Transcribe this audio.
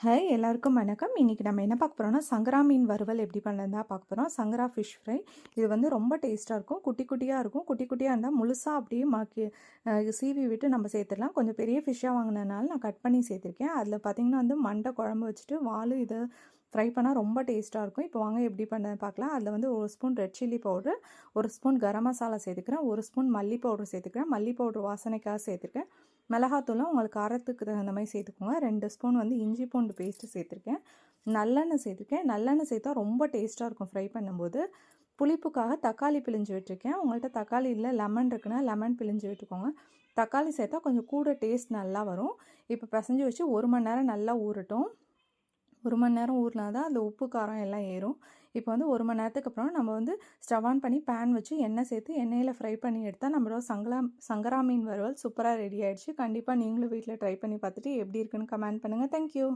Hi எல்லாருக்கும் வணக்கம். இன்றைக்கி நம்ம என்ன பார்க்க போகிறோம்னா சங்கரா மீன் வறுவல் எப்படி பண்ணலாம் தான் பார்க்க போகிறோம். சங்கரா ஃபிஷ் ஃப்ரை இது வந்து ரொம்ப டேஸ்ட்டாக இருக்கும். குட்டி குட்டியாக இருக்கும். குட்டி குட்டியாக இருந்தால் முழுசாக அப்படியே சீவி விட்டு நம்ம சேர்த்துடலாம். கொஞ்சம் பெரிய ஃபிஷ்ஷாக வாங்கினதுனால நான் கட் பண்ணி சேர்த்துருக்கேன். அதில் பார்த்திங்கன்னா வந்து மண்டை குழம்பு வச்சுட்டு வால் இதை ஃப்ரை பண்ணால் ரொம்ப டேஸ்ட்டாக இருக்கும். இப்போ வாங்க எப்படி பண்ண பார்க்கலாம். அதில் வந்து 1 spoon red chilli powder, 1 spoon garam masala சேர்த்துக்கிறேன், 1 ஸ்பூன் மல்லி பவுட்ரு சேர்த்துக்கிறேன். மல்லி பவுட்ரு வாசனைக்காக சேர்த்துருக்கேன். மிளகாத்தூளும் உங்களுக்கு காரத்துக்கு தகுந்த மாதிரி சேர்த்துக்கோங்க. 2 ஸ்பூன் வந்து இஞ்சி பூண்டு பேஸ்ட்டு சேர்த்துருக்கேன். நல்லெண்ணெய் சேர்த்துருக்கேன். நல்லெண்ணெய் சேர்த்தா ரொம்ப டேஸ்ட்டாக இருக்கும் ஃப்ரை பண்ணும்போது. புளிப்புக்காக தக்காளி பிழிஞ்சு விட்டுருக்கேன். உங்கள்கிட்ட தக்காளி இல்லை லெமன் இருக்குன்னா லெமன் பிழிஞ்சு விட்டுக்கோங்க. தக்காளி சேர்த்தா கொஞ்சம் கூட டேஸ்ட் நல்லா வரும். இப்போ பிசைஞ்சு வச்சு 1 மணி நேரம் நல்லா ஊறட்டும். 1 மணி நேரம் ஊறினா தான் அந்த உப்பு காரம் எல்லாம் ஏறும். இப்போ வந்து 1 மணி நேரத்துக்கு அப்புறம் நம்ம வந்து ஸ்டவ் ஆன் பண்ணி பேன் வச்சு எண்ணெய் சேர்த்து எண்ணெயில் ஃப்ரை பண்ணி எடுத்தால் நம்மளோட சங்கரா மீன் வறுவல் சூப்பராக ரெடி ஆகிடுச்சு. கண்டிப்பாக நீங்களும் வீட்டில் ட்ரை பண்ணி பார்த்துட்டு எப்படி இருக்குன்னு கமெண்ட் பண்ணுங்கள். தேங்க்யூ.